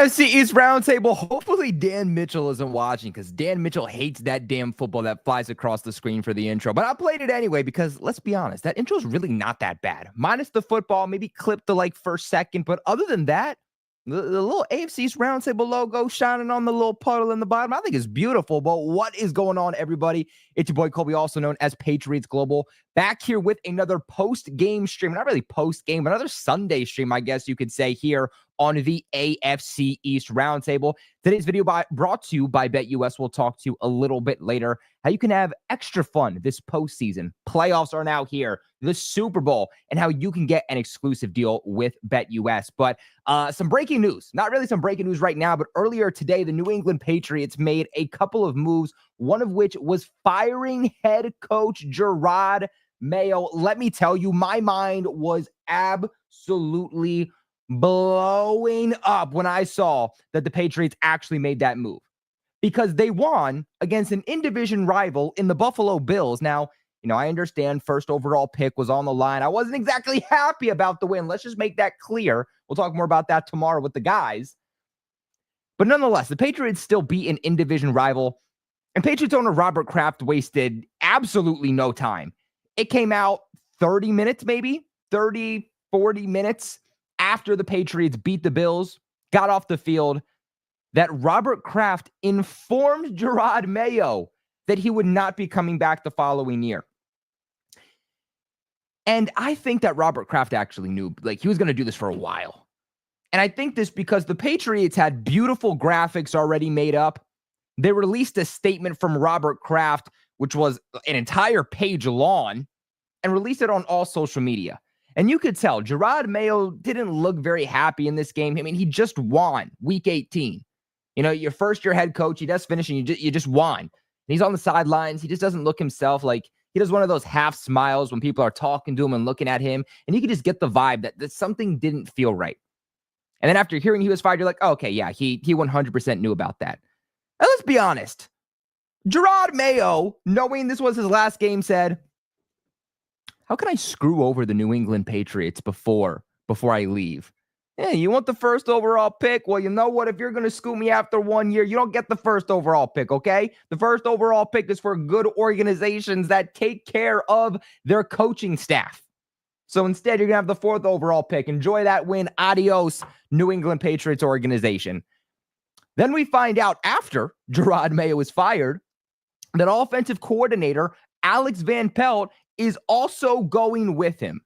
AFC East Roundtable. Hopefully Dan Mitchell isn't watching because Dan Mitchell hates that damn football that flies across the screen for the intro. But I played it anyway because, let's be honest, that intro is really not that bad. Minus the football, maybe clip the first second. But other than that, the little AFC East Roundtable logo shining on the little puddle in the bottom, I think is beautiful. But what is going on, everybody? It's your boy Colby, also known as Patriots Global, back here with another post-game stream. Not really post-game, but another Sunday stream, I guess you could say, here on the AFC East Roundtable. Today's video brought to you by BetUS. We'll talk to you a little bit later how you can have extra fun this postseason. Playoffs are now here, the Super Bowl, and how you can get an exclusive deal with BetUS. But some breaking news, not really some breaking news right now, but earlier today, the New England Patriots made a couple of moves, one of which was firing head coach Jerod Mayo. Let me tell you, my mind was absolutely blowing up when I saw that the Patriots actually made that move, because they won against an in-division rival in the Buffalo Bills. Now, I understand first overall pick was on the line. I wasn't exactly happy about the win. Let's just make that clear. We'll talk more about that tomorrow with the guys. But nonetheless, the Patriots still beat an in-division rival, and Patriots owner Robert Kraft wasted absolutely no time. It came out 30 minutes, maybe 30, 40 minutes after the Patriots beat the Bills, got off the field, that Robert Kraft informed Jerod Mayo that he would not be coming back the following year. And I think that Robert Kraft actually knew, he was going to do this for a while. And I think this because the Patriots had beautiful graphics already made up. They released a statement from Robert Kraft, which was an entire page long, and released it on all social media. And you could tell Jerod Mayo didn't look very happy in this game. I mean, he just won week 18. Your first-year head coach, he does finish, and you just won. And he's on the sidelines. He just doesn't look himself. He does one of those half smiles when people are talking to him and looking at him, and you could just get the vibe that something didn't feel right. And then after hearing he was fired, you're like, oh, okay, yeah, he 100% knew about that. Now, let's be honest. Jerod Mayo, knowing this was his last game, said, how can I screw over the New England Patriots before I leave? Yeah, you want the first overall pick? Well, you know what? If you're going to scoop me after 1 year, you don't get the first overall pick, okay? The first overall pick is for good organizations that take care of their coaching staff. So instead, you're going to have the fourth overall pick. Enjoy that win. Adios, New England Patriots organization. Then we find out after Jerod Mayo is fired that offensive coordinator Alex Van Pelt is also going with him.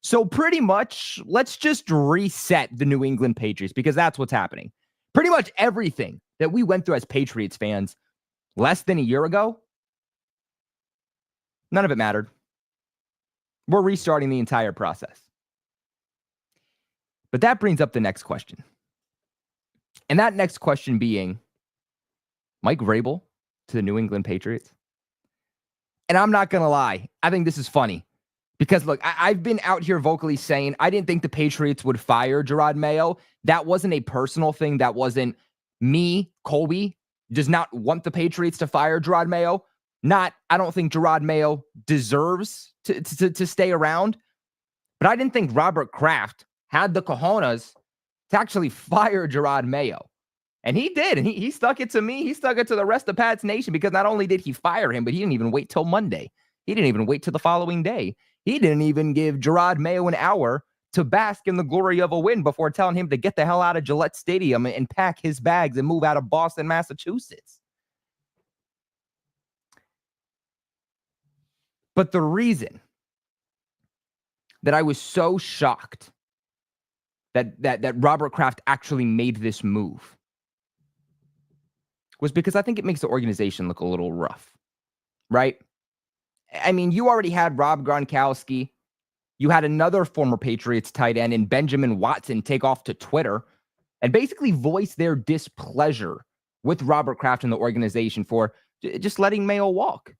So pretty much, let's just reset the New England Patriots, because that's what's happening. Pretty much everything that we went through as Patriots fans less than a year ago, none of it mattered. We're restarting the entire process. But that brings up the next question. And that next question being, Mike Vrabel to the New England Patriots? And I'm not going to lie, I think this is funny. Because, look, I've been out here vocally saying I didn't think the Patriots would fire Jerod Mayo. That wasn't a personal thing. That wasn't me, Colby, does not want the Patriots to fire Jerod Mayo. I don't think Jerod Mayo deserves to stay around. But I didn't think Robert Kraft had the cojones to actually fire Jerod Mayo. And he did. And he stuck it to me. He stuck it to the rest of Pats Nation, because not only did he fire him, but he didn't even wait till Monday. He didn't even wait till the following day. He didn't even give Jerod Mayo an hour to bask in the glory of a win before telling him to get the hell out of Gillette Stadium and pack his bags and move out of Boston, Massachusetts. But the reason that I was so shocked that Robert Kraft actually made this move was because I think it makes the organization look a little rough, right? I mean, you already had Rob Gronkowski. You had another former Patriots tight end in Benjamin Watson take off to Twitter and basically voice their displeasure with Robert Kraft and the organization for just letting Mayo walk,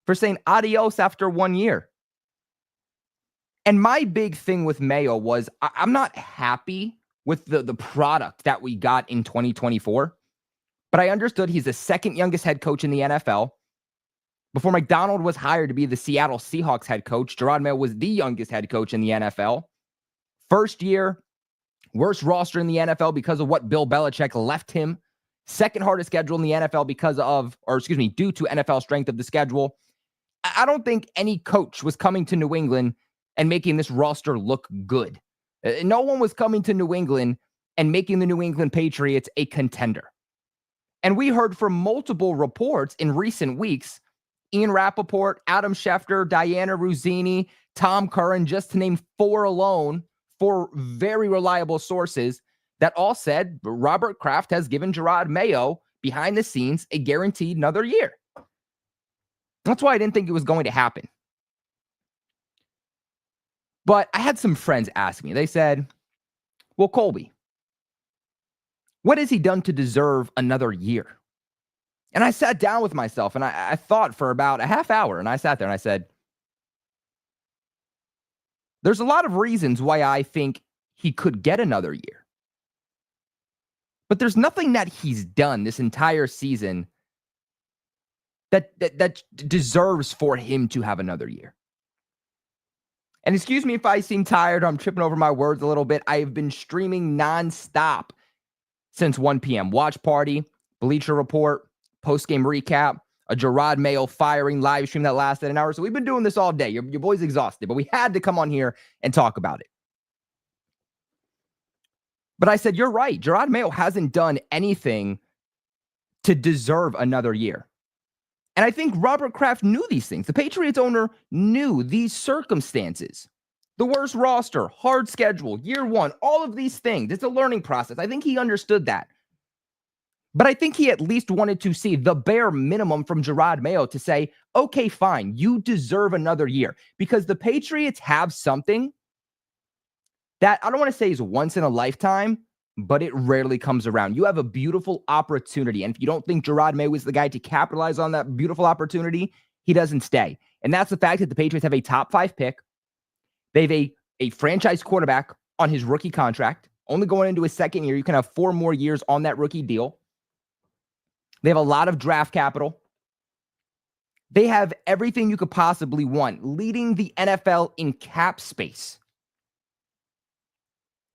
for saying adios after 1 year. And my big thing with Mayo was I'm not happy with the product that we got in 2024, but I understood he's the second youngest head coach in the NFL. Before McDonald was hired to be the Seattle Seahawks head coach, Jerod Mayo was the youngest head coach in the NFL. First year, Worst roster in the NFL because of what Bill Belichick left him. Second hardest schedule in the NFL due to NFL strength of the schedule. I don't think any coach was coming to New England and making this roster look good. No one was coming to New England and making the New England Patriots a contender. And we heard from multiple reports in recent weeks, Ian Rappaport, Adam Schefter, Diana Ruzzini, Tom Curran, just to name four very reliable sources that all said Robert Kraft has given Jerod Mayo behind the scenes a guaranteed another year. That's why I didn't think it was going to happen. But I had some friends ask me, they said, well, Colby, what has he done to deserve another year? And I sat down with myself and I thought for about a half hour, and I sat there and I said, there's a lot of reasons why I think he could get another year. But there's nothing that he's done this entire season that deserves for him to have another year. And excuse me if I seem tired, I'm tripping over my words a little bit. I have been streaming nonstop since 1 p.m. Watch Party, Bleacher Report, post-game recap, a Jerod Mayo firing live stream that lasted an hour. So we've been doing this all day. Your boy's exhausted, but we had to come on here and talk about it. But I said, you're right. Jerod Mayo hasn't done anything to deserve another year. And I think Robert Kraft knew these things. The Patriots owner knew these circumstances. The worst roster, hard schedule, year one, all of these things. It's a learning process. I think he understood that. But I think he at least wanted to see the bare minimum from Jerod Mayo to say, okay, fine, you deserve another year. Because the Patriots have something that I don't want to say is once in a lifetime, but it rarely comes around. You have a beautiful opportunity. And if you don't think Jerod Mayo is the guy to capitalize on that beautiful opportunity, he doesn't stay. And that's the fact that the Patriots have a top 5 pick. They have a franchise quarterback on his rookie contract, only going into his second year. You can have 4 more years on that rookie deal. They have a lot of draft capital. They have everything you could possibly want, leading the NFL in cap space.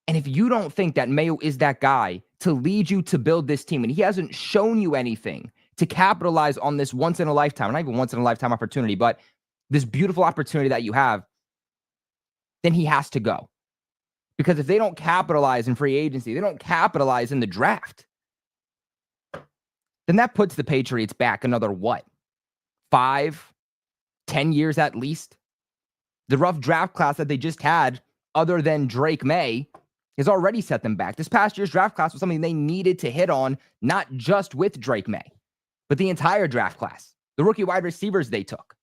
And if you don't think that Mayo is that guy to lead you to build this team, and he hasn't shown you anything to capitalize on this once-in-a-lifetime, not even once-in-a-lifetime opportunity, but this beautiful opportunity that you have, then he has to go. Because if they don't capitalize in free agency, they don't capitalize in the draft, then that puts the Patriots back another, 5, 10 years at least? The rough draft class that they just had, other than Drake May, has already set them back. This past year's draft class was something they needed to hit on, not just with Drake May, but the entire draft class, the rookie wide receivers they took.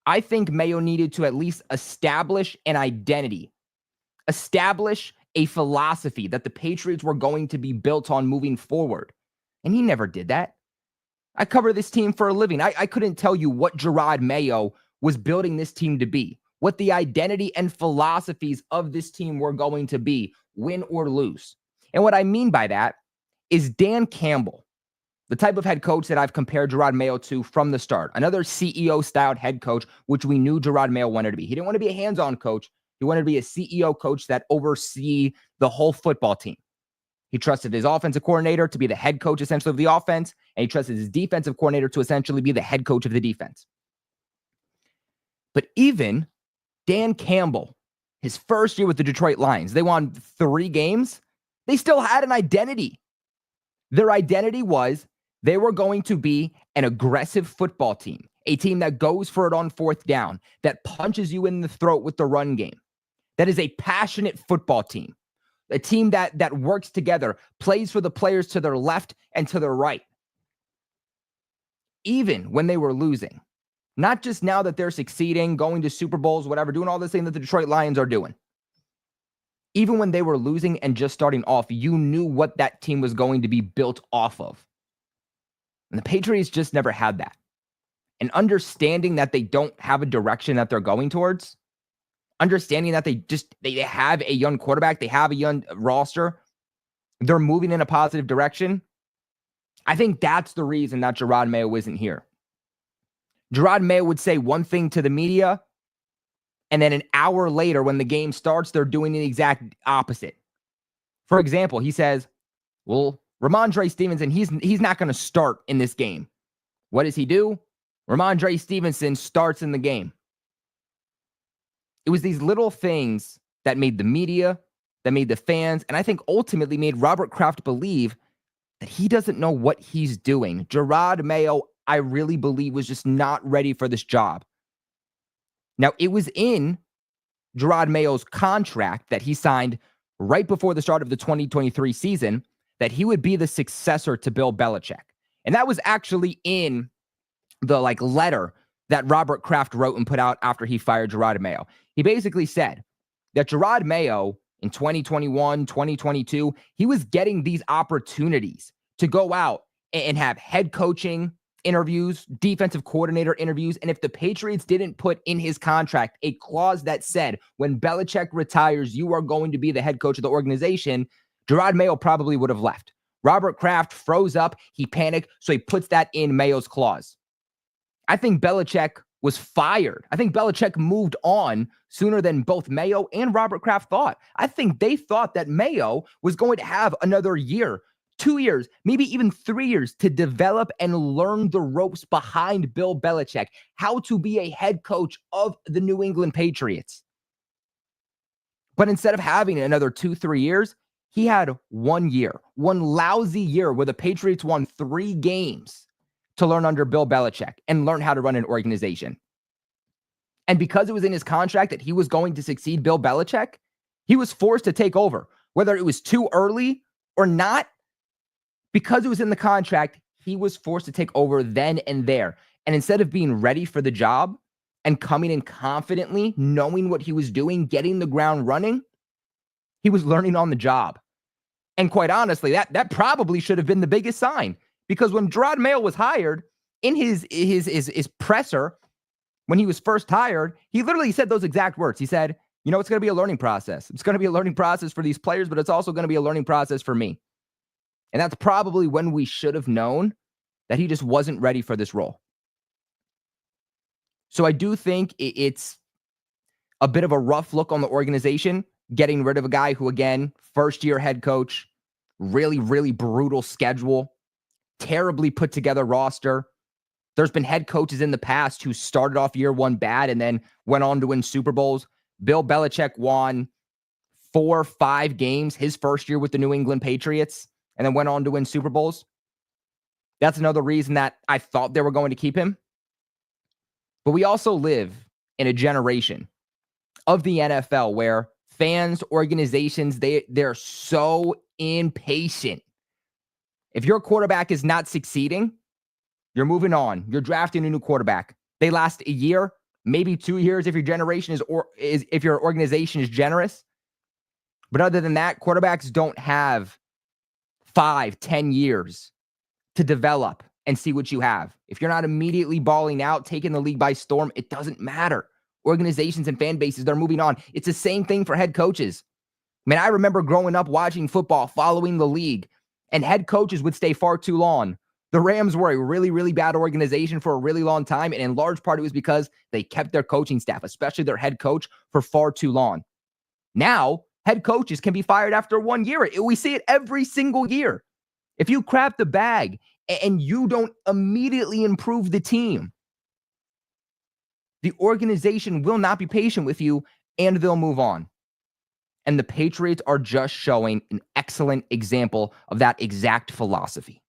I think Mayo needed to at least establish an identity, establish a philosophy that the Patriots were going to be built on moving forward. And he never did that. I cover this team for a living. I couldn't tell you what Jerod Mayo was building this team to be, what the identity and philosophies of this team were going to be, win or lose. And what I mean by that is Dan Campbell, the type of head coach that I've compared Jerod Mayo to from the start, another CEO-styled head coach, which we knew Jerod Mayo wanted to be. He didn't want to be a hands-on coach. He wanted to be a CEO coach that oversee the whole football team. He trusted his offensive coordinator to be the head coach, essentially, of the offense, and he trusted his defensive coordinator to essentially be the head coach of the defense. But even Dan Campbell, his first year with the Detroit Lions, they won 3 games. They still had an identity. Their identity was they were going to be an aggressive football team, a team that goes for it on 4th down, that punches you in the throat with the run game, that is a passionate football team, a team that works together, plays for the players to their left and to their right. Even when they were losing. Not just now that they're succeeding, going to Super Bowls, whatever, doing all this thing that the Detroit Lions are doing. Even when they were losing and just starting off, you knew what that team was going to be built off of. And the Patriots just never had that. And understanding that they don't have a direction that they're going towards, understanding that they have a young quarterback, they have a young roster, they're moving in a positive direction. I think that's the reason that Jerod Mayo isn't here. Jerod Mayo would say one thing to the media, And then an hour later, when the game starts, they're doing the exact opposite. For example, he says, well, Ramondre Stevenson, he's not going to start in this game. What does he do? Ramondre Stevenson starts in the game. It was these little things that made the media, that made the fans, and I think ultimately made Robert Kraft believe that he doesn't know what he's doing. Jerod Mayo, I really believe, was just not ready for this job. Now, it was in Jerod Mayo's contract that he signed right before the start of the 2023 season that he would be the successor to Bill Belichick. And that was actually in the letter that Robert Kraft wrote and put out after he fired Jerod Mayo. He basically said that Jerod Mayo in 2021, 2022, he was getting these opportunities to go out and have head coaching interviews, defensive coordinator interviews. And if the Patriots didn't put in his contract a clause that said, when Belichick retires, you are going to be the head coach of the organization, Jerod Mayo probably would have left. Robert Kraft froze up. He panicked. So he puts that in Mayo's clause. I think Belichick was fired. I think Belichick moved on sooner than both Mayo and Robert Kraft thought. I think they thought that Mayo was going to have another year, 2 years, maybe even 3 years to develop and learn the ropes behind Bill Belichick, how to be a head coach of the New England Patriots. But instead of having another 2-3 years, he had 1 year, one lousy year where the Patriots won 3 games to learn under Bill Belichick and learn how to run an organization. And because it was in his contract that he was going to succeed Bill Belichick, he was forced to take over, whether it was too early or not. Because it was in the contract, he was forced to take over then and there. And instead of being ready for the job and coming in confidently, knowing what he was doing, getting the ground running, he was learning on the job. And quite honestly, that probably should have been the biggest sign. Because when Jerod Mayo was hired, in his presser, when he was first hired, he literally said those exact words. He said, it's going to be a learning process. It's going to be a learning process for these players, but it's also going to be a learning process for me. And that's probably when we should have known that he just wasn't ready for this role. So I do think it's a bit of a rough look on the organization, getting rid of a guy who, again, first-year head coach, really, really brutal schedule, terribly put together roster. There's been head coaches in the past who started off year one bad and then went on to win Super Bowls. Bill Belichick won 4 or 5 games his first year with the New England Patriots and then went on to win Super Bowls. That's another reason that I thought they were going to keep him. But we also live in a generation of the NFL where fans, organizations, they're so impatient. If your quarterback is not succeeding, you're moving on. You're drafting a new quarterback. They last a year, maybe 2 years if your generation is if your organization is generous. But other than that, quarterbacks don't have 5-10 years to develop and see what you have. If you're not immediately balling out, taking the league by storm, it doesn't matter. Organizations and fan bases, they're moving on. It's the same thing for head coaches. I remember growing up watching football, following the league, and head coaches would stay far too long. The Rams were a really, really bad organization for a really long time, and in large part it was because they kept their coaching staff, especially their head coach, for far too long. Now, head coaches can be fired after 1 year. We see it every single year. If you crap the bag and you don't immediately improve the team, the organization will not be patient with you and they'll move on. And the Patriots are just showing an excellent example of that exact philosophy.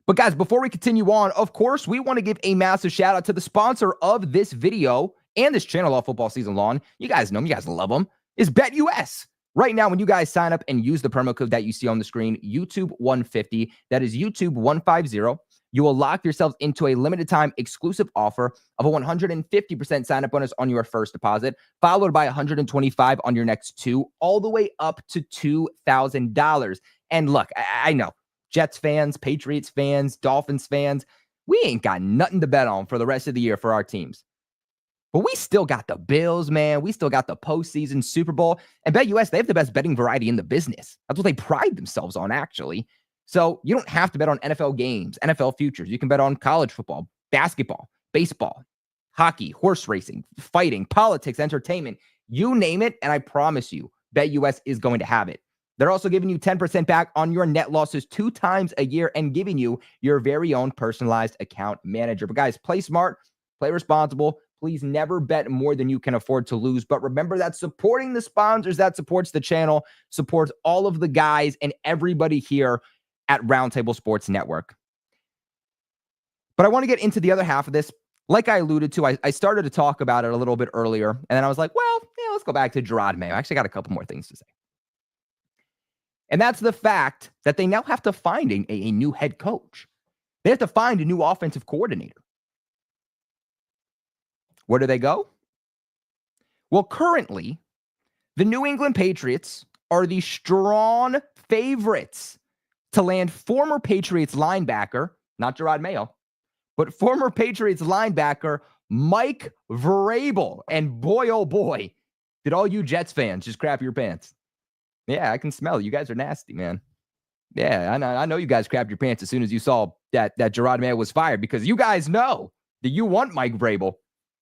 But guys, before we continue on, of course, we want to give a massive shout out to the sponsor of this video and this channel all football season long. You guys know them. You guys love them. Is BetUS. Right now, when you guys sign up and use the promo code that you see on the screen, YouTube150, that is YouTube150, you will lock yourselves into a limited time exclusive offer of a 150% sign-up bonus on your first deposit, followed by 125 on your next 2, all the way up to $2,000. And look, I know, Jets fans, Patriots fans, Dolphins fans, we ain't got nothing to bet on for the rest of the year for our teams. But we still got the Bills, man. We still got the postseason Super Bowl. And BetUS, they have the best betting variety in the business. That's what they pride themselves on, actually. So you don't have to bet on NFL games, NFL futures. You can bet on college football, basketball, baseball, hockey, horse racing, fighting, politics, entertainment, you name it, and I promise you, BetUS is going to have it. They're also giving you 10% back on your net losses 2 times a year and giving you your very own personalized account manager. But guys, play smart, play responsible. Please never bet more than you can afford to lose. But remember that supporting the sponsors, that supports the channel, supports all of the guys and everybody here at Roundtable Sports Network. But I want to get into the other half of this. Like I alluded to, I started to talk about it a little bit earlier, and then I was like, well, yeah, let's go back to Jerod Mayo. I actually got a couple more things to say. And that's the fact that they now have to find a new head coach. They have to find a new offensive coordinator. Where do they go? Well, currently, the New England Patriots are the strong favorites to land former Patriots linebacker, not Jerod Mayo, but former Patriots linebacker Mike Vrabel. And boy, oh boy, did all you Jets fans just crap your pants. Yeah, I can smell it. You guys are nasty, man. Yeah, I know you guys crapped your pants as soon as you saw that Jerod Mayo was fired, because you guys know that you want Mike Vrabel.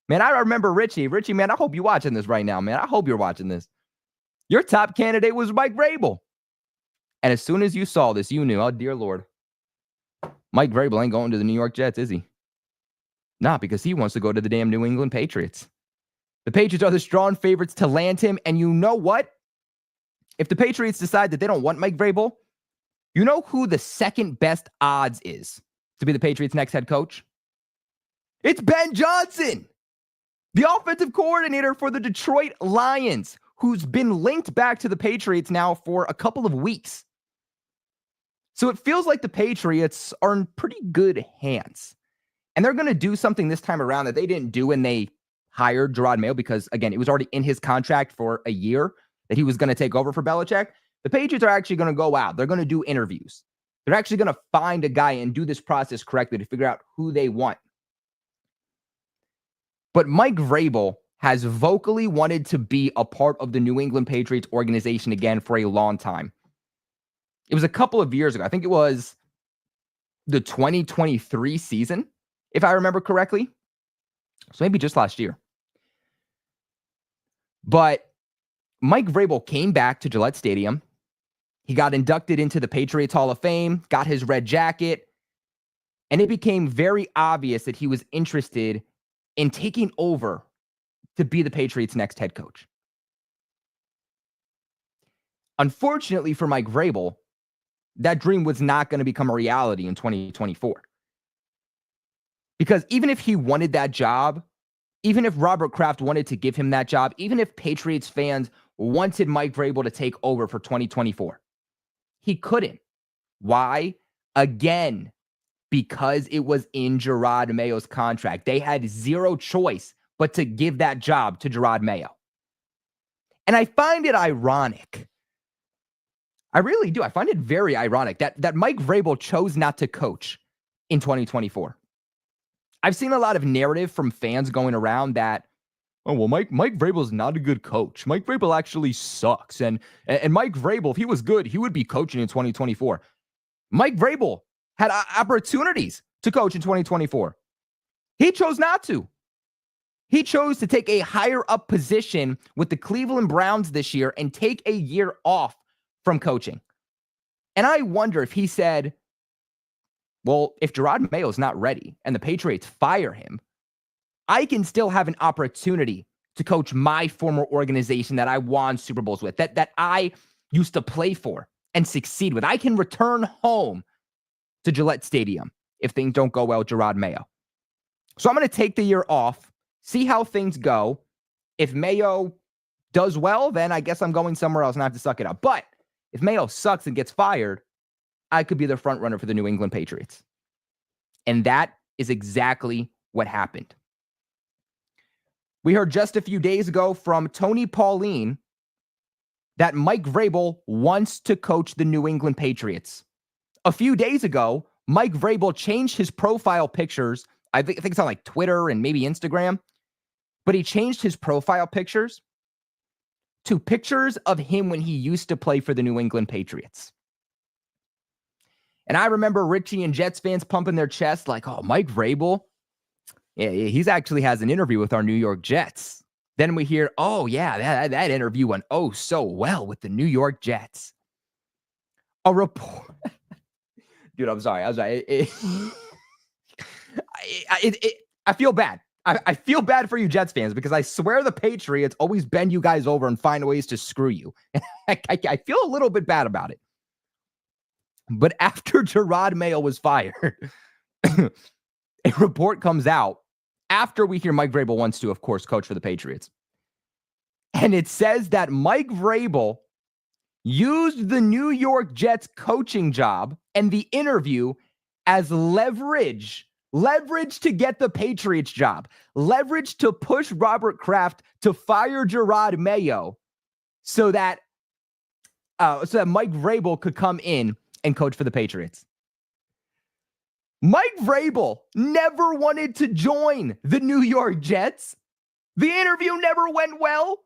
Man, I remember Richie. Richie, man, I hope you're watching this right now, man. I hope you're watching this. Your top candidate was Mike Vrabel. And as soon as you saw this, you knew, oh, dear Lord, Mike Vrabel ain't going to the New York Jets, is he? Not because he wants to go to the damn New England Patriots. The Patriots are the strong favorites to land him. And you know what? If the Patriots decide that they don't want Mike Vrabel, you know who the second best odds is to be the Patriots' next head coach? It's Ben Johnson, the offensive coordinator for the Detroit Lions, who's been linked back to the Patriots now for a couple of weeks. So it feels like the Patriots are in pretty good hands. And they're going to do something this time around that they didn't do when they hired Jerod Mayo, because, again, it was already in his contract for a year that he was going to take over for Belichick. The Patriots are actually going to go out. They're going to do interviews. They're actually going to find a guy and do this process correctly to figure out who they want. But Mike Vrabel has vocally wanted to be a part of the New England Patriots organization again for a long time. It was a couple of years ago. I think it was the 2023 season, if I remember correctly. So maybe just last year. But Mike Vrabel came back to Gillette Stadium. He got inducted into the Patriots Hall of Fame, got his red jacket, and it became very obvious that he was interested in taking over to be the Patriots' next head coach. Unfortunately for Mike Vrabel, that dream was not going to become a reality in 2024. Because even if he wanted that job, even if Robert Kraft wanted to give him that job, even if Patriots fans wanted Mike Vrabel to take over for 2024, he couldn't. Why? Again, because it was in Jerod Mayo's contract. They had zero choice but to give that job to Jerod Mayo. And I find it ironic. I really do. I find it very ironic that Mike Vrabel chose not to coach in 2024. I've seen a lot of narrative from fans going around that, oh, well, Mike Vrabel is not a good coach. Mike Vrabel actually sucks. And Mike Vrabel, if he was good, he would be coaching in 2024. Mike Vrabel had opportunities to coach in 2024. He chose not to. He chose to take a higher up position with the Cleveland Browns this year and take a year off from coaching. And I wonder if he said, well, if Jerod Mayo is not ready and the Patriots fire him, I can still have an opportunity to coach my former organization that I won Super Bowls with, that I used to play for and succeed with. I can return home to Gillette Stadium if things don't go well with Jerod Mayo. So I'm going to take the year off, see how things go. If Mayo does well, then I guess I'm going somewhere else and I have to suck it up. But if Mayo sucks and gets fired, I could be the front runner for the New England Patriots. And that is exactly what happened. We heard just a few days ago from Tony Pauline that Mike Vrabel wants to coach the New England Patriots. A few days ago, Mike Vrabel changed his profile pictures. I think it's on like Twitter and maybe Instagram, but he changed his profile pictures to pictures of him when he used to play for the New England Patriots. And I remember Richie and Jets fans pumping their chest like, oh, Mike Vrabel, He's actually has an interview with our New York Jets. Then we hear, oh, yeah, that interview went oh so well with the New York Jets. A report. Dude, I'm sorry. I feel bad. I feel bad for you Jets fans because I swear the Patriots always bend you guys over and find ways to screw you. I feel a little bit bad about it. But after Jerod Mayo was fired, a report comes out after we hear Mike Vrabel wants to, of course, coach for the Patriots. And it says that Mike Vrabel used the New York Jets coaching job and the interview as leverage to get the Patriots job, leverage to push Robert Kraft to fire Jerod Mayo so that Mike Vrabel could come in and coach for the Patriots. Mike Vrabel never wanted to join the New York Jets. The interview never went well.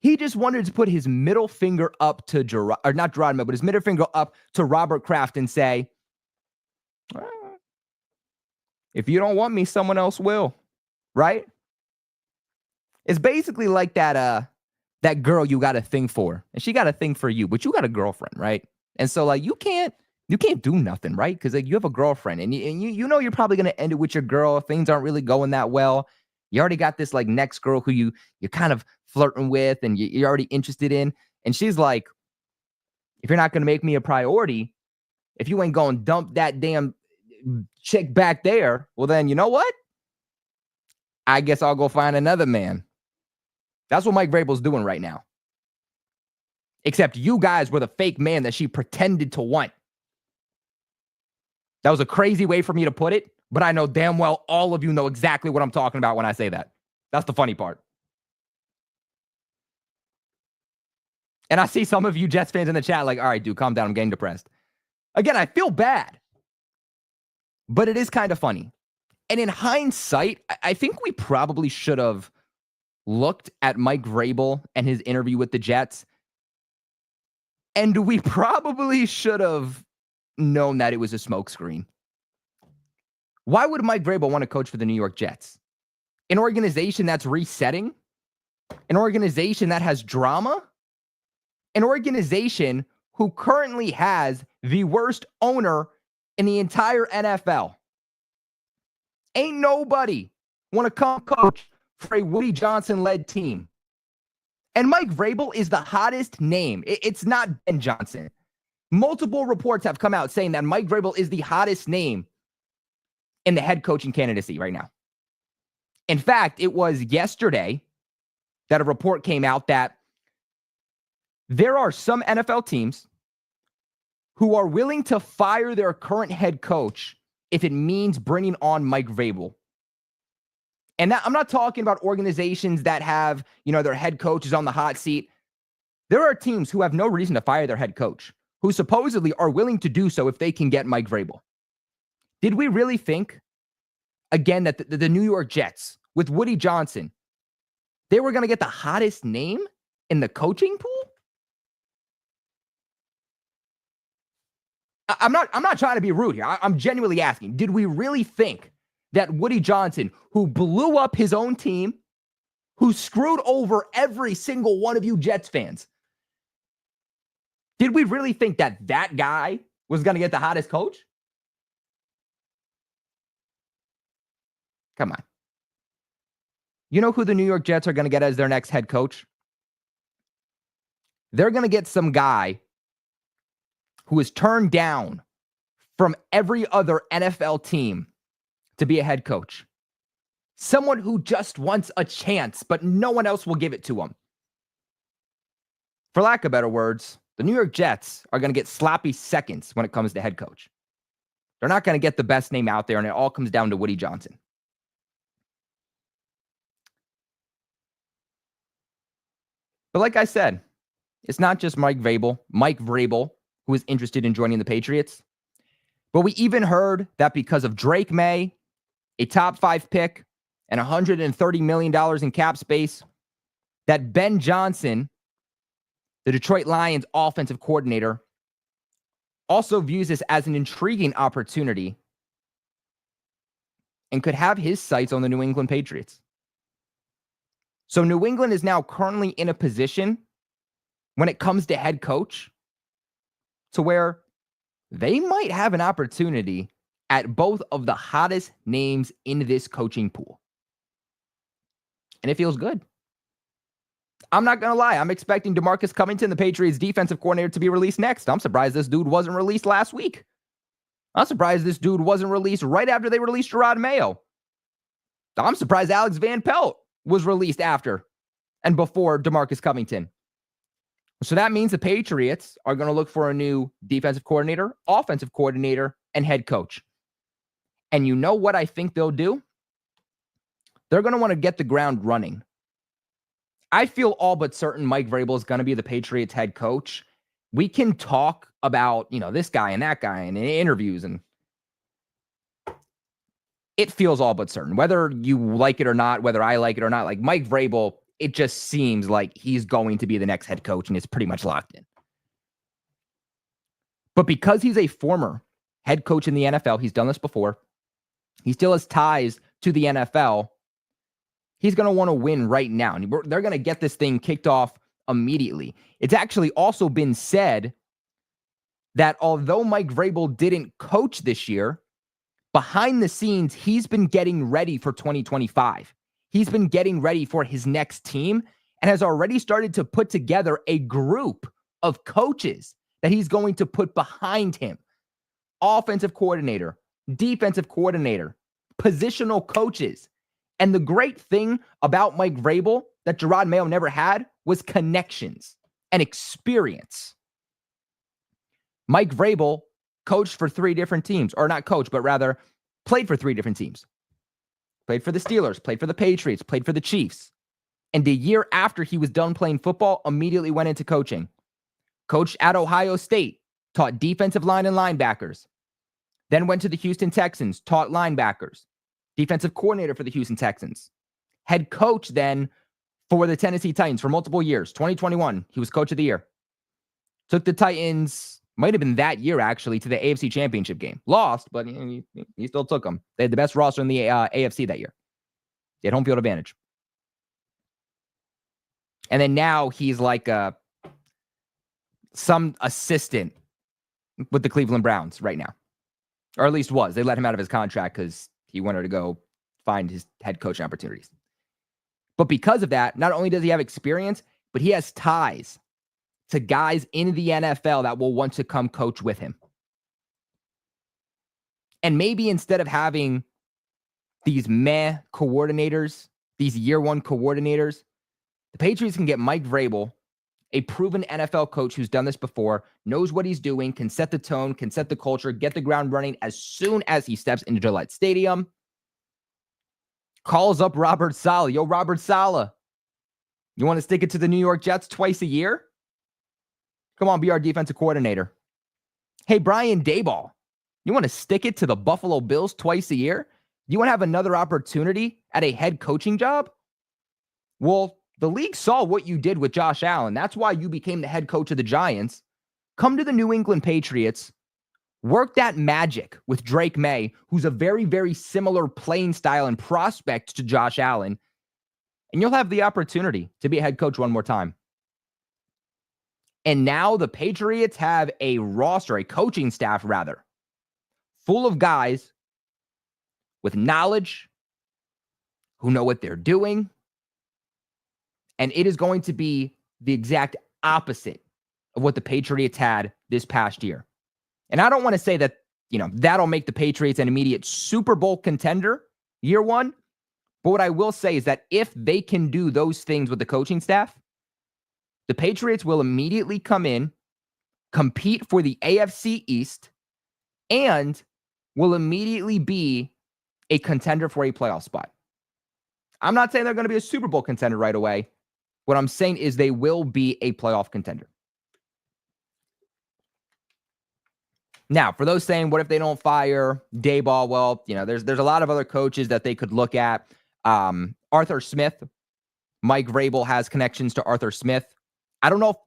He just wanted to put his middle finger up to his middle finger up to Robert Kraft and say, if you don't want me, someone else will, right? It's basically like that girl you got a thing for, and she got a thing for you, but you got a girlfriend, right? And so like you can't do nothing, right? Because like you have a girlfriend, and you know you're probably gonna end it with your girl. Things aren't really going that well. You already got this like next girl who you're kind of flirting with, and you're already interested in, and she's like, if you're not gonna make me a priority, if you ain't gonna dump that damn chick back there, well then you know what? I guess I'll go find another man. That's what Mike Vrabel's doing right now. Except you guys were the fake man that she pretended to want. That was a crazy way for me to put it, but I know damn well all of you know exactly what I'm talking about when I say that. That's the funny part. And I see some of you Jets fans in the chat like, all right, dude, calm down. I'm getting depressed. Again, I feel bad, but it is kind of funny. And in hindsight, I think we probably should have looked at Mike Vrabel and his interview with the Jets, and we probably should have known that it was a smokescreen. Why would Mike Vrabel want to coach for the New York Jets? An organization that's resetting? An organization that has drama? An organization who currently has the worst owner in the entire NFL. Ain't nobody want to come coach for a Woody Johnson-led team. And Mike Vrabel is the hottest name. It's not Ben Johnson. Multiple reports have come out saying that Mike Vrabel is the hottest name in the head coaching candidacy right now. In fact, it was yesterday that a report came out that there are some NFL teams who are willing to fire their current head coach if it means bringing on Mike Vrabel. And that, I'm not talking about organizations that have, their head coach is on the hot seat. There are teams who have no reason to fire their head coach, who supposedly are willing to do so if they can get Mike Vrabel. Did we really think, again, that the New York Jets, with Woody Johnson, they were going to get the hottest name in the coaching pool? I'm not trying to be rude here. I'm genuinely asking, did we really think that Woody Johnson, who blew up his own team, who screwed over every single one of you Jets fans, did we really think that that guy was going to get the hottest coach? Come on. You know who the New York Jets are going to get as their next head coach? They're going to get some guy who is turned down from every other NFL team to be a head coach. Someone who just wants a chance, but no one else will give it to him. For lack of better words, the New York Jets are going to get sloppy seconds when it comes to head coach. They're not going to get the best name out there, and it all comes down to Woody Johnson. But like I said, it's not just Mike Vrabel, who is interested in joining the Patriots. But we even heard that because of Drake May, a top 5 pick, and $130 million in cap space, that Ben Johnson, the Detroit Lions offensive coordinator, also views this as an intriguing opportunity and could have his sights on the New England Patriots. So New England is now currently in a position when it comes to head coach to where they might have an opportunity at both of the hottest names in this coaching pool. And it feels good. I'm not going to lie. I'm expecting DeMarcus Covington, the Patriots defensive coordinator, to be released next. I'm surprised this dude wasn't released last week. I'm surprised this dude wasn't released right after they released Jerod Mayo. I'm surprised Alex Van Pelt was released after and before DeMarcus Covington. So that means the Patriots are going to look for a new defensive coordinator, offensive coordinator, and head coach. And you know what I think they'll do? They're going to want to get the ground running. I feel all but certain Mike Vrabel is going to be the Patriots head coach. We can talk about, this guy and that guy and in interviews, and it feels all but certain. Whether you like it or not, whether I like it or not, like Mike Vrabel, it just seems like he's going to be the next head coach, and it's pretty much locked in. But because he's a former head coach in the NFL, he's done this before, he still has ties to the NFL, he's going to want to win right now. And they're going to get this thing kicked off immediately. It's actually also been said that although Mike Vrabel didn't coach this year, behind the scenes, he's been getting ready for 2025. He's been getting ready for his next team and has already started to put together a group of coaches that he's going to put behind him. Offensive coordinator, defensive coordinator, positional coaches. And the great thing about Mike Vrabel that Jerod Mayo never had was connections and experience. Mike Vrabel coached for 3 different teams, or not coached, but rather played for 3 different teams. Played for the Steelers, played for the Patriots, played for the Chiefs. And a year after he was done playing football, immediately went into coaching. Coached at Ohio State, taught defensive line and linebackers. Then went to the Houston Texans, taught linebackers. Defensive coordinator for the Houston Texans. Head coach then for the Tennessee Titans for multiple years. 2021, he was coach of the year. Took the Titans, might have been that year actually, to the AFC Championship game. Lost, but he still took them. They had the best roster in the AFC that year. They had home field advantage. And then now he's like some assistant with the Cleveland Browns right now. Or at least was. They let him out of his contract because he wanted to go find his head coaching opportunities. But because of that, not only does he have experience, but he has ties to guys in the NFL that will want to come coach with him. And maybe instead of having these coordinators, these year 1 coordinators, the Patriots can get Mike Vrabel, a proven NFL coach who's done this before, knows what he's doing, can set the tone, can set the culture, get the ground running as soon as he steps into Gillette Stadium. Calls up Robert Saleh. Yo, Robert Saleh, you want to stick it to the New York Jets twice a year? Come on, be our defensive coordinator. Hey, Brian Daboll, you want to stick it to the Buffalo Bills twice a year? You want to have another opportunity at a head coaching job? Well, the league saw what you did with Josh Allen. That's why you became the head coach of the Giants. Come to the New England Patriots. Work that magic with Drake May, who's a very, very similar playing style and prospect to Josh Allen. And you'll have the opportunity to be a head coach one more time. And now the Patriots have a roster, a coaching staff rather, full of guys with knowledge, who know what they're doing. And it is going to be the exact opposite of what the Patriots had this past year. And I don't want to say that, that'll make the Patriots an immediate Super Bowl contender year 1. But what I will say is that if they can do those things with the coaching staff, the Patriots will immediately come in, compete for the AFC East, and will immediately be a contender for a playoff spot. I'm not saying they're going to be a Super Bowl contender right away. What I'm saying is they will be a playoff contender. Now, for those saying, what if they don't fire Daboll? Well, there's a lot of other coaches that they could look at. Arthur Smith. Mike Vrabel has connections to Arthur Smith. I don't know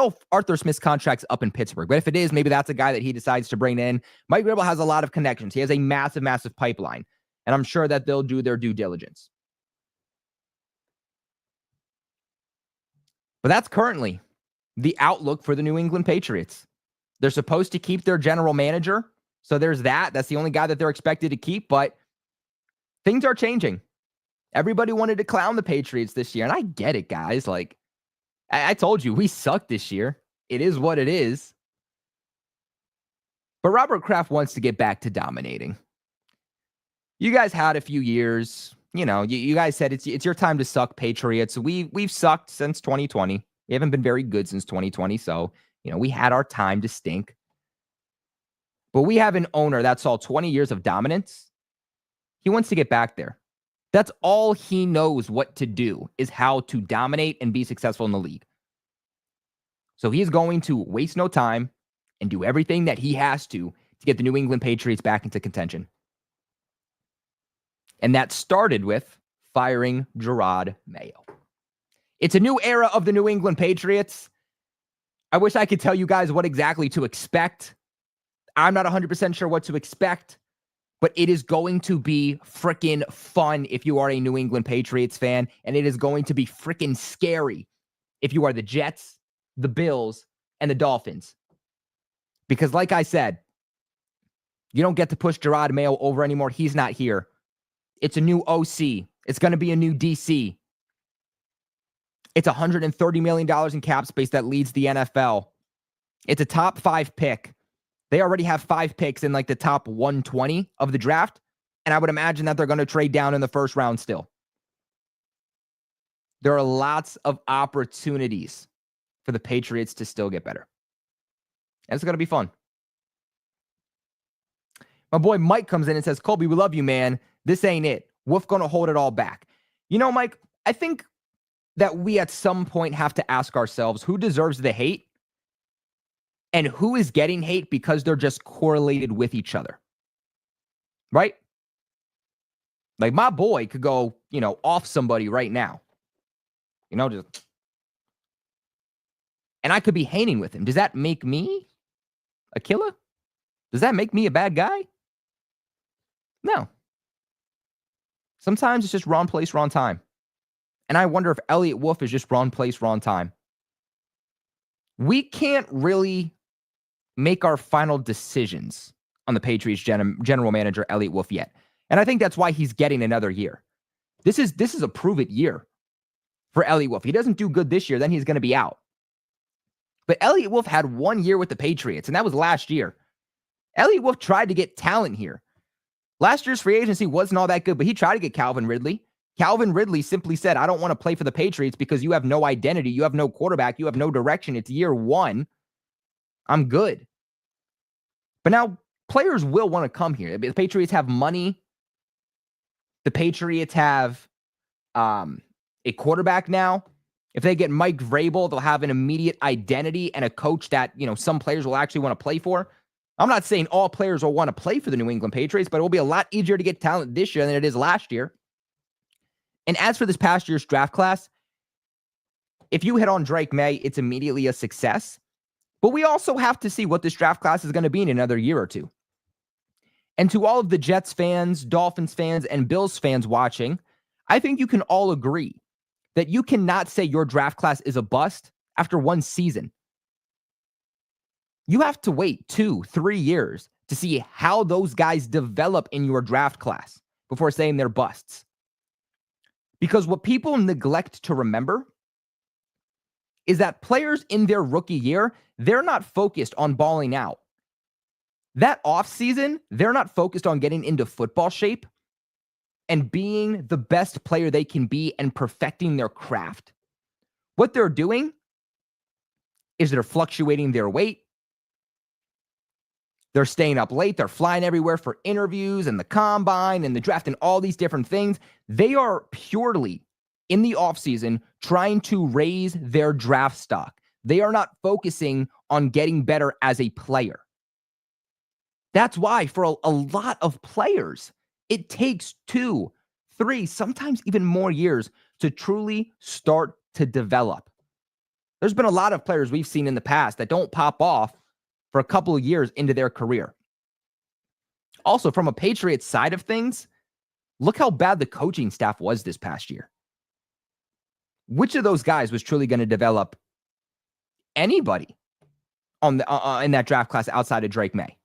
if Arthur Smith's contract's up in Pittsburgh, but if it is, maybe that's a guy that he decides to bring in. Mike Vrabel has a lot of connections. He has a massive, massive pipeline. And I'm sure that they'll do their due diligence. But that's currently the outlook for the New England Patriots. They're supposed to keep their general manager. So there's that. That's the only guy that they're expected to keep. But things are changing. Everybody wanted to clown the Patriots this year. And I get it, guys. Like, I told you, we sucked this year. It is what it is. But Robert Kraft wants to get back to dominating. You guys had a few years. You know, you guys said it's your time to suck, Patriots. We've sucked since 2020. We haven't been very good since 2020. So, you know, we had our time to stink. But we have an owner that saw 20 years of dominance. He wants to get back there. That's all he knows what to do, is how to dominate and be successful in the league. So he's going to waste no time and do everything that he has to get the New England Patriots back into contention. And that started with firing Jerod Mayo. It's a new era of the New England Patriots. I wish I could tell you guys what exactly to expect. I'm not 100% sure what to expect, but it is going to be freaking fun if you are a New England Patriots fan, and it is going to be freaking scary if you are the Jets, the Bills, and the Dolphins. Because like I said, you don't get to push Jerod Mayo over anymore. He's not here. It's a new OC. It's going to be a new DC. It's $130 million in cap space that leads the NFL. It's a top 5 pick. They already have 5 picks in like the top 120 of the draft. And I would imagine that they're going to trade down in the first round still. There are lots of opportunities for the Patriots to still get better. And it's going to be fun. My boy Mike comes in and says, Colby, we love you, man. This ain't it. Wolf going to hold it all back. You know, Mike, I think that we at some point have to ask ourselves who deserves the hate and who is getting hate because they're just correlated with each other. Right? Like my boy could go, you know, off somebody right now. You know, just. And I could be hating with him. Does that make me a killer? Does that make me a bad guy? No. Sometimes it's just wrong place, wrong time. And I wonder if Elliott Wolf is just wrong place, wrong time. We can't really make our final decisions on the Patriots general manager, Elliott Wolf, yet. And I think that's why he's getting another year. This is a prove-it year for Elliott Wolf. If he doesn't do good this year, then he's going to be out. But Elliott Wolf had 1 year with the Patriots, and that was last year. Elliott Wolf tried to get talent here. Last year's free agency wasn't all that good, but he tried to get Calvin Ridley. Calvin Ridley simply said, I don't want to play for the Patriots because you have no identity. You have no quarterback. You have no direction. It's year 1. I'm good. But now players will want to come here. The Patriots have money. The Patriots have a quarterback now. If they get Mike Vrabel, they'll have an immediate identity and a coach that, you know, some players will actually want to play for. I'm not saying all players will want to play for the New England Patriots, but it will be a lot easier to get talent this year than it is last year. And as for this past year's draft class, if you hit on Drake May, it's immediately a success. But we also have to see what this draft class is going to be in another year or two. And to all of the Jets fans, Dolphins fans, and Bills fans watching, I think you can all agree that you cannot say your draft class is a bust after 1 season. You have to wait 2-3 years to see how those guys develop in your draft class before saying they're busts. Because what people neglect to remember is that players in their rookie year, they're not focused on balling out. That offseason, they're not focused on getting into football shape and being the best player they can be and perfecting their craft. What they're doing is they're fluctuating their weight. They're staying up late. They're flying everywhere for interviews and the combine and the draft and all these different things. They are purely in the offseason trying to raise their draft stock. They are not focusing on getting better as a player. That's why for a lot of players, it takes 2, 3, sometimes even more years to truly start to develop. There's been a lot of players we've seen in the past that don't pop off for a couple of years into their career. Also, from a Patriots side of things, Look how bad the coaching staff was this past year. Which of those guys was truly going to develop anybody on the in that draft class outside of Drake May?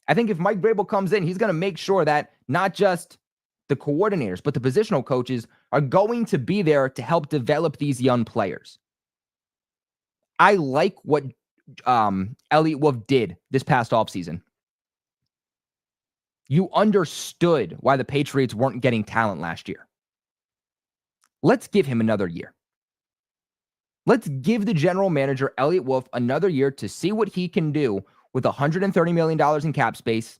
I think if Mike Vrabel comes in, he's going to make sure that not just the coordinators, but the positional coaches are going to be there to help develop these young players. I like what Elliott Wolf did this past offseason. You understood why the Patriots weren't getting talent last year. Let's give him another year. Let's give the general manager, Elliott Wolf, another year to see what he can do with $130 million in cap space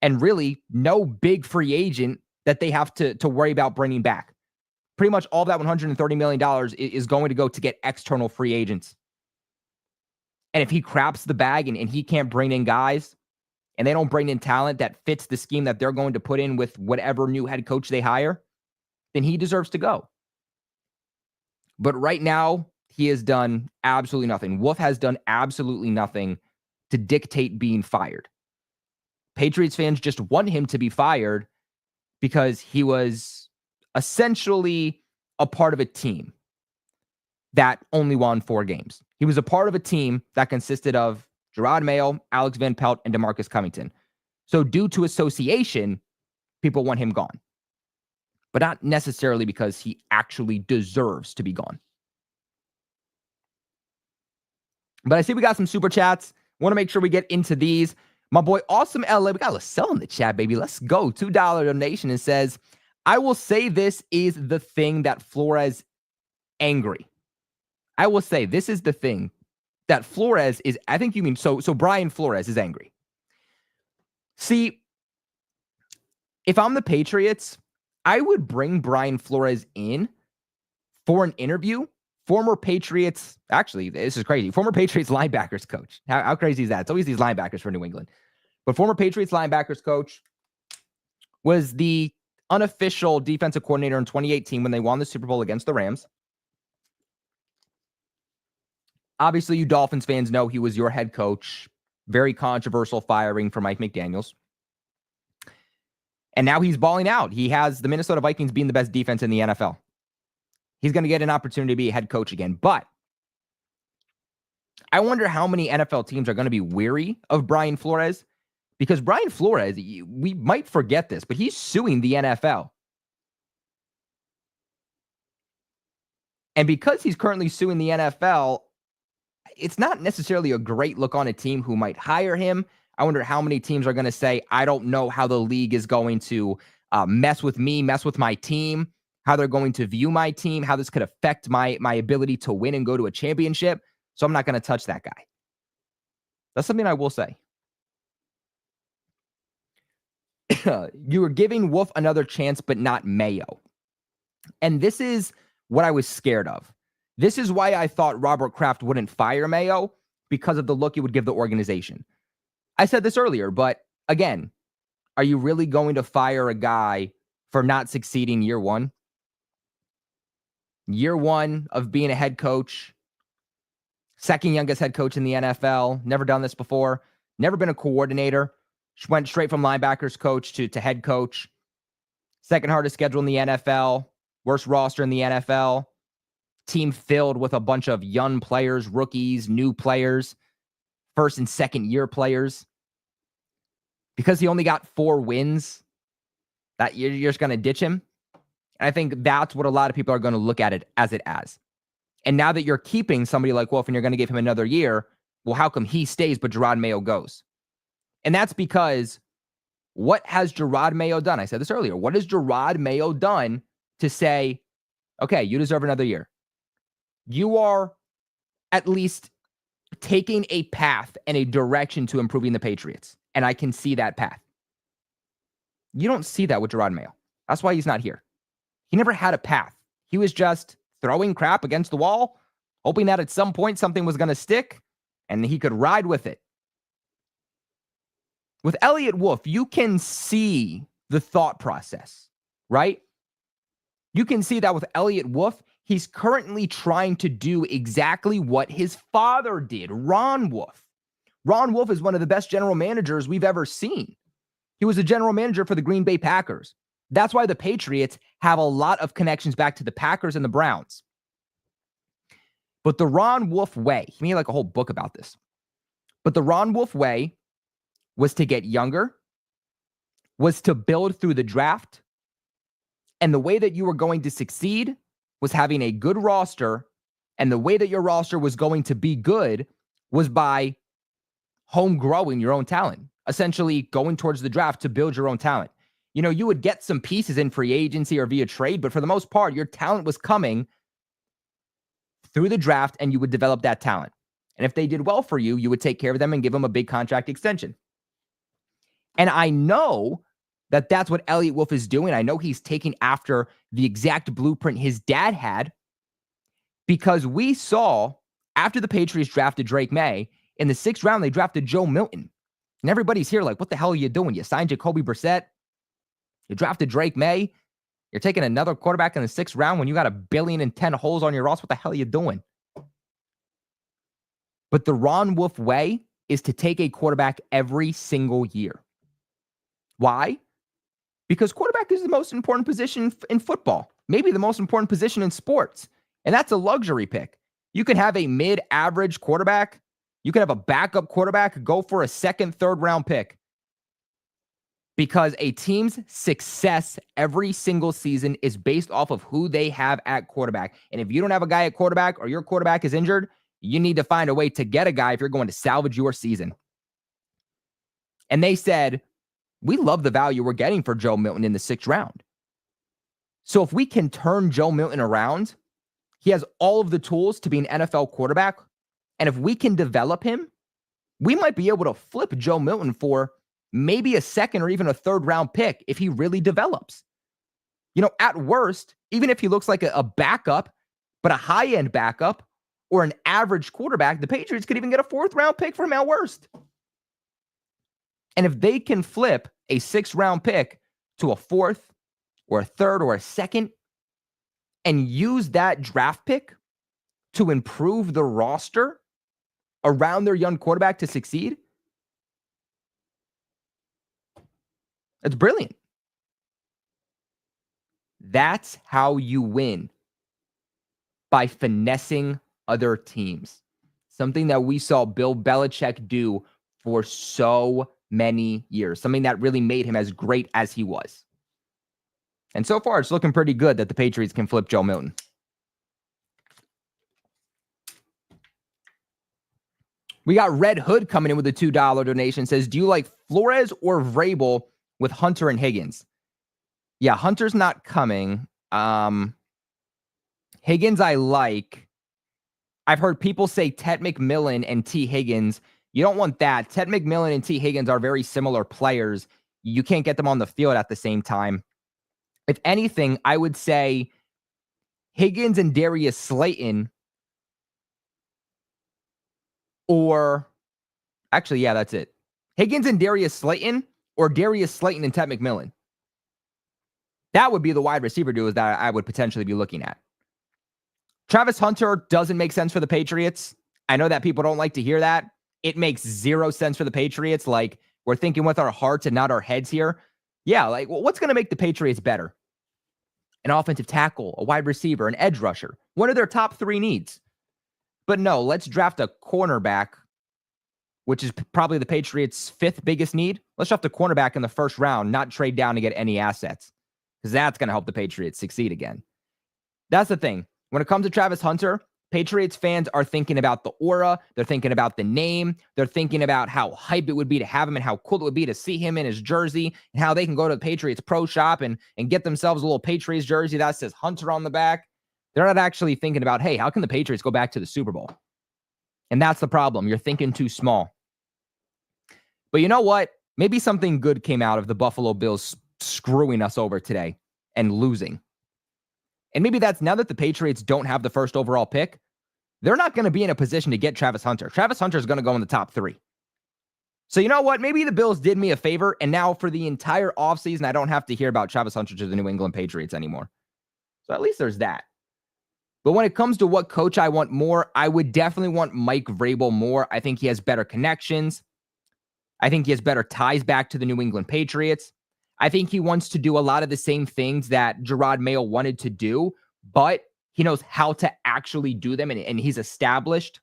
and really no big free agent that they have to worry about bringing back. Pretty much all that $130 million is going to go to get external free agents. And if he craps the bag and he can't bring in guys and they don't bring in talent that fits the scheme that they're going to put in with whatever new head coach they hire, then he deserves to go. But right now, he has done absolutely nothing. Wolf has done absolutely nothing to dictate being fired. Patriots fans just want him to be fired because he was essentially a part of a team that only won 4 games. He was a part of a team that consisted of Jerod Mayo, Alex Van Pelt, and DeMarcus Covington. So due to association, people want him gone. But not necessarily because he actually deserves to be gone. But I see we got some super chats. Want to make sure we get into these. My boy, Awesome LA, we got LaSalle in the chat, baby. Let's go. $2 donation and says, I will say this is the thing that Flores angry. I will say this is the thing that Flores is, I think you mean, so Brian Flores is angry. See, if I'm the Patriots, I would bring Brian Flores in for an interview. Former Patriots, actually, this is crazy. Former Patriots linebackers coach. How crazy is that? It's always these linebackers for New England. But former Patriots linebackers coach was the unofficial defensive coordinator in 2018 when they won the Super Bowl against the Rams. Obviously, you Dolphins fans know he was your head coach. Very controversial firing for Mike McDaniels. And now he's balling out. He has the Minnesota Vikings being the best defense in the NFL. He's going to get an opportunity to be a head coach again. But I wonder how many NFL teams are going to be weary of Brian Flores, because Brian Flores, we might forget this, but he's suing the NFL. And because he's currently suing the NFL, it's not necessarily a great look on a team who might hire him. I wonder how many teams are going to say, I don't know how the league is going to mess with me, mess with my team, how they're going to view my team, how this could affect my ability to win and go to a championship. So I'm not going to touch that guy. That's something I will say. You were giving Wolf another chance, but not Mayo. And this is what I was scared of. This is why I thought Robert Kraft wouldn't fire Mayo, because of the look it would give the organization. I said this earlier, but again, are you really going to fire a guy for not succeeding year one? Year one of being a head coach, second youngest head coach in the NFL, never done this before, never been a coordinator, went straight from linebackers coach to head coach, second hardest schedule in the NFL, worst roster in the NFL, team filled with a bunch of young players, rookies, new players, first and second year players. Because he only got 4 wins, that you're just going to ditch him. And I think that's what a lot of people are going to look at it as. And now that you're keeping somebody like Wolf and you're going to give him another year, well, how come he stays but Jerod Mayo goes? And that's because what has Jerod Mayo done? I said this earlier. What has Jerod Mayo done to say, okay, you deserve another year? You are at least taking a path and a direction to improving the Patriots. And I can see that path. You don't see that with Jerod Mayo. That's why he's not here. He never had a path. He was just throwing crap against the wall, hoping that at some point something was going to stick and he could ride with it. With Elliott Wolf, you can see the thought process, right? You can see that with Elliott Wolf, he's currently trying to do exactly what his father did, Ron Wolf. Ron Wolf is one of the best general managers we've ever seen. He was a general manager for the Green Bay Packers. That's why the Patriots have a lot of connections back to the Packers and the Browns. But the Ron Wolf way, he made like a whole book about this. But the Ron Wolf way was to get younger, was to build through the draft. And the way that you were going to succeed was having a good roster. And the way that your roster was going to be good was by home growing your own talent, essentially going towards the draft to build your own talent. You know, you would get some pieces in free agency or via trade, but for the most part, your talent was coming through the draft and you would develop that talent. And if they did well for you, you would take care of them and give them a big contract extension. And I know that that's what Elliott Wolf is doing. I know he's taking after the exact blueprint his dad had, because we saw after the Patriots drafted Drake May, in the 6th round, they drafted Joe Milton. And everybody's here like, what the hell are you doing? You signed Jacoby Brissett. You drafted Drake May. You're taking another quarterback in the 6th round when you got 1,010,000,000 holes on your roster. What the hell are you doing? But the Ron Wolf way is to take a quarterback every single year. Why? Because quarterback is the most important position in football, maybe the most important position in sports. And that's a luxury pick. You can have a mid-average quarterback. You could have a backup quarterback go for a 2nd, 3rd round pick, because a team's success every single season is based off of who they have at quarterback. And if you don't have a guy at quarterback or your quarterback is injured, you need to find a way to get a guy if you're going to salvage your season. And they said, we love the value we're getting for Joe Milton in the 6th round. So if we can turn Joe Milton around, he has all of the tools to be an NFL quarterback. And if we can develop him, we might be able to flip Joe Milton for maybe a 2nd or even a 3rd round pick if he really develops. You know, at worst, even if he looks like a backup, but a high-end backup or an average quarterback, the Patriots could even get a 4th round pick for him at worst. And if they can flip a 6th round pick to a 4th or a 3rd or a 2nd and use that draft pick to improve the roster around their young quarterback to succeed, it's brilliant. That's how you win, by finessing other teams. Something that we saw Bill Belichick do for so many years. Something that really made him as great as he was. And so far, it's looking pretty good that the Patriots can flip Joe Milton. We got Red Hood coming in with a $2 donation. Says, do you like Flores or Vrabel with Hunter and Higgins? Yeah, Hunter's not coming. Higgins I like. I've heard people say Ted McMillan and T. Higgins. You don't want that. Ted McMillan and T. Higgins are very similar players. You can't get them on the field at the same time. If anything, I would say Higgins and Darius Slayton, or actually, yeah, that's it. Higgins and Darius Slayton, or Darius Slayton and Ted McMillan. That would be the wide receiver duos that I would potentially be looking at. Travis Hunter doesn't make sense for the Patriots. I know that people don't like to hear that. It makes zero sense for the Patriots. Like, we're thinking with our hearts and not our heads here. Yeah, like, what's going to make the Patriots better? An offensive tackle, a wide receiver, an edge rusher. What are their top 3 needs? But no, let's draft a cornerback, which is probably the Patriots' 5th biggest need. Let's draft a cornerback in the 1st round, not trade down to get any assets, because that's going to help the Patriots succeed again. That's the thing. When it comes to Travis Hunter, Patriots fans are thinking about the aura. They're thinking about the name. They're thinking about how hype it would be to have him and how cool it would be to see him in his jersey, and how they can go to the Patriots Pro Shop and get themselves a little Patriots jersey that says Hunter on the back. They're not actually thinking about, hey, how can the Patriots go back to the Super Bowl? And that's the problem. You're thinking too small. But you know what? Maybe something good came out of the Buffalo Bills screwing us over today and losing. And maybe that's now that the Patriots don't have the 1st overall pick, they're not going to be in a position to get Travis Hunter. Travis Hunter is going to go in the top 3. So you know what? Maybe the Bills did me a favor, and now for the entire offseason, I don't have to hear about Travis Hunter to the New England Patriots anymore. So at least there's that. But when it comes to what coach I want more, I would definitely want Mike Vrabel more. I think he has better connections. I think he has better ties back to the New England Patriots. I think he wants to do a lot of the same things that Jerod Mayo wanted to do, but he knows how to actually do them, and he's established.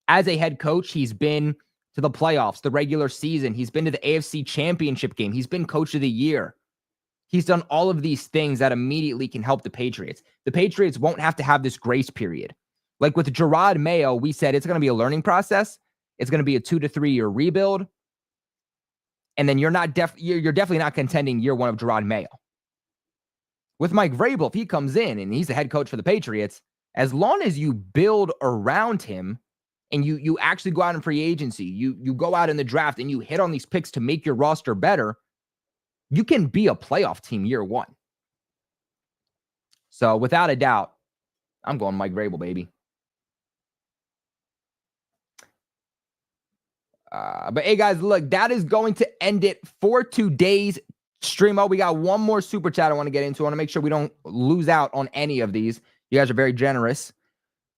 As a head coach, he's been to the playoffs, the regular season. He's been to the AFC Championship game. He's been coach of the year. He's done all of these things that immediately can help the Patriots. The Patriots won't have to have this grace period. Like with Jerod Mayo, we said it's going to be a learning process. It's going to be a 2 to 3 year rebuild. And then you're definitely not contending year one of Jerod Mayo. With Mike Vrabel, if he comes in and he's the head coach for the Patriots, as long as you build around him and you actually go out in free agency, you go out in the draft and you hit on these picks to make your roster better, you can be a playoff team year one. So without a doubt, I'm going Mike Vrabel, baby. But hey, guys, look, that is going to end it for today's stream. Oh, we got one more super chat I want to get into. I want to make sure we don't lose out on any of these. You guys are very generous.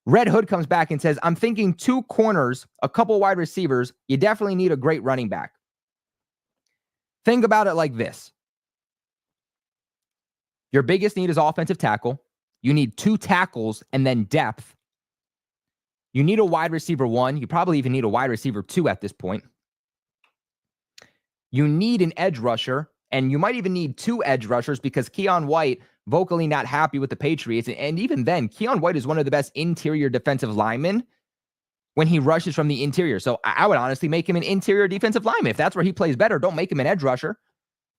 Red Hood comes back and says, I'm thinking 2 corners, a couple wide receivers. You definitely need a great running back. Think about it like this. Your biggest need is offensive tackle. You need 2 tackles and then depth. You need a wide receiver 1. You probably even need a wide receiver 2 at this point. You need an edge rusher, and you might even need 2 edge rushers because Keion White vocally not happy with the Patriots. And even then, Keion White is one of the best interior defensive linemen when he rushes from the interior. So I would honestly make him an interior defensive lineman. If that's where he plays better, don't make him an edge rusher.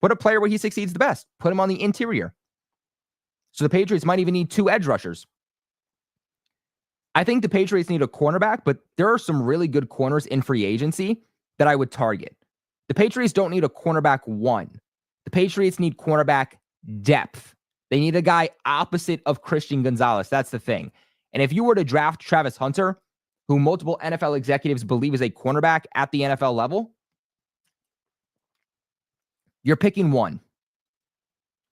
Put a player where he succeeds the best. Put him on the interior. So the Patriots might even need 2 edge rushers. I think the Patriots need a cornerback, but there are some really good corners in free agency that I would target. The Patriots don't need a cornerback 1. The Patriots need cornerback depth. They need a guy opposite of Christian Gonzalez. That's the thing. And if you were to draft Travis Hunter, who multiple NFL executives believe is a cornerback at the NFL level, you're picking 1.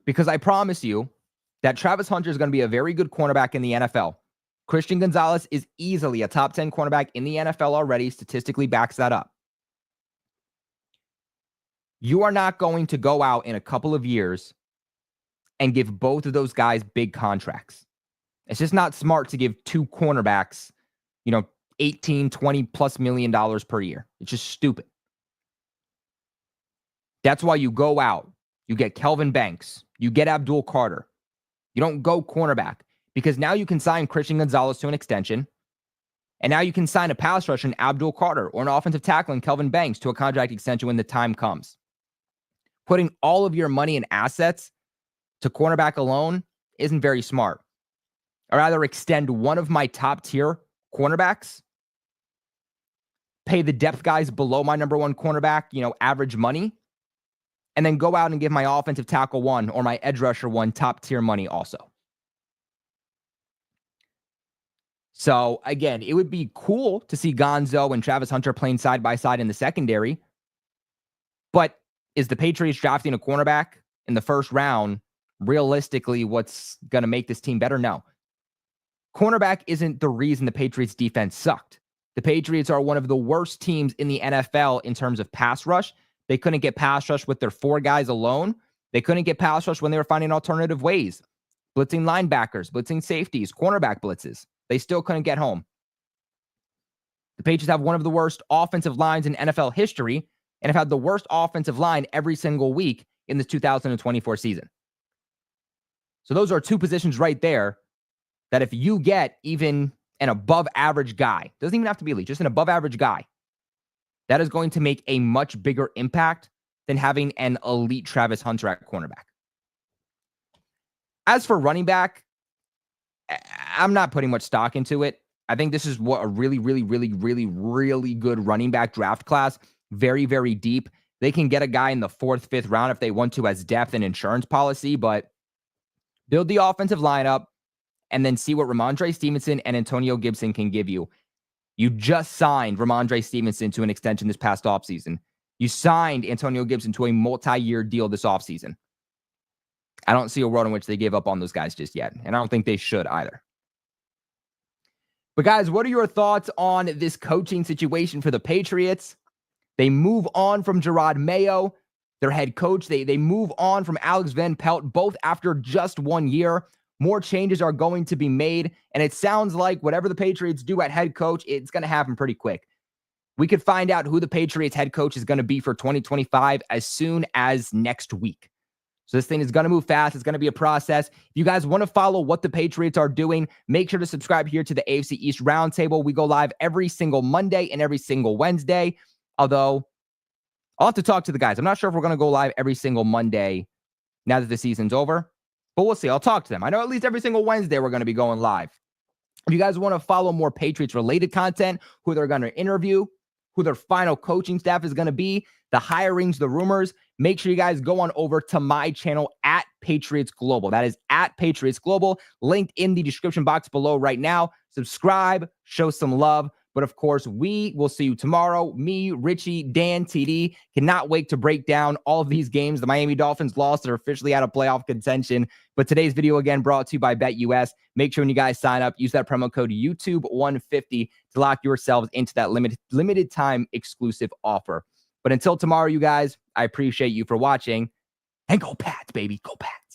Because I promise you that Travis Hunter is going to be a very good cornerback in the NFL. Christian Gonzalez is easily a top 10 cornerback in the NFL already. Statistically backs that up. You are not going to go out in a couple of years and give both of those guys big contracts. It's just not smart to give 2 cornerbacks, 18, 20 plus $million per year. It's just stupid. That's why you go out, you get Kelvin Banks, you get Abdul Carter. You don't go cornerback. Because now you can sign Christian Gonzalez to an extension. And now you can sign a pass rusher in Abdul Carter or an offensive tackle in Kelvin Banks to a contract extension when the time comes. Putting all of your money and assets to cornerback alone isn't very smart. I'd rather extend one of my top tier cornerbacks, pay the depth guys below my number 1 cornerback, average money, and then go out and give my offensive tackle 1 or my edge rusher 1 top tier money also. So, again, it would be cool to see Gonzo and Travis Hunter playing side by side in the secondary. But is the Patriots drafting a cornerback in the first round realistically what's going to make this team better? No. Cornerback isn't the reason the Patriots defense sucked. The Patriots are one of the worst teams in the NFL in terms of pass rush. They couldn't get pass rush with their 4 guys alone. They couldn't get pass rush when they were finding alternative ways. Blitzing linebackers, blitzing safeties, cornerback blitzes. They still couldn't get home. The Patriots have one of the worst offensive lines in NFL history and have had the worst offensive line every single week in the 2024 season. So those are 2 positions right there that if you get even an above average guy, doesn't even have to be elite, just an above average guy, that is going to make a much bigger impact than having an elite Travis Hunter at cornerback. As for running back, I'm not putting much stock into it. I think this is what a really, really, really, really, really good running back draft class. Very, very deep. They can get a guy in the 4th, 5th round if they want to as depth and insurance policy, but build the offensive lineup and then see what Ramondre Stevenson and Antonio Gibson can give you. You just signed Ramondre Stevenson to an extension this past offseason. You signed Antonio Gibson to a multi-year deal this offseason. I don't see a world in which they give up on those guys just yet. And I don't think they should either. But guys, what are your thoughts on this coaching situation for the Patriots? They move on from Jerod Mayo. their head coach. They move on from Alex Van Pelt, both after just 1 year. More changes are going to be made, and it sounds like whatever the Patriots do at head coach, it's going to happen pretty quick. We could find out who the Patriots head coach is going to be for 2025 as soon as next week. So this thing is going to move fast. It's going to be a process. If you guys want to follow what the Patriots are doing, make sure to subscribe here to the AFC East Roundtable. We go live every single Monday and every single Wednesday, although I'll have to talk to the guys. I'm not sure if we're going to go live every single Monday now that the season's over, but we'll see. I'll talk to them. I know at least every single Wednesday we're going to be going live. If you guys want to follow more Patriots-related content, who they're going to interview, who their final coaching staff is going to be, the hirings, the rumors, make sure you guys go on over to my channel at Patriots Global. That is at Patriots Global, linked in the description box below right now. Subscribe, show some love. But of course, we will see you tomorrow. Me, Richie, Dan, TD, cannot wait to break down all of these games. The Miami Dolphins lost. They're officially out of playoff contention. But today's video, again, brought to you by BetUS. Make sure when you guys sign up, use that promo code YouTube150 to lock yourselves into that limited time exclusive offer. But until tomorrow, you guys, I appreciate you for watching. And go Pats, baby. Go Pats.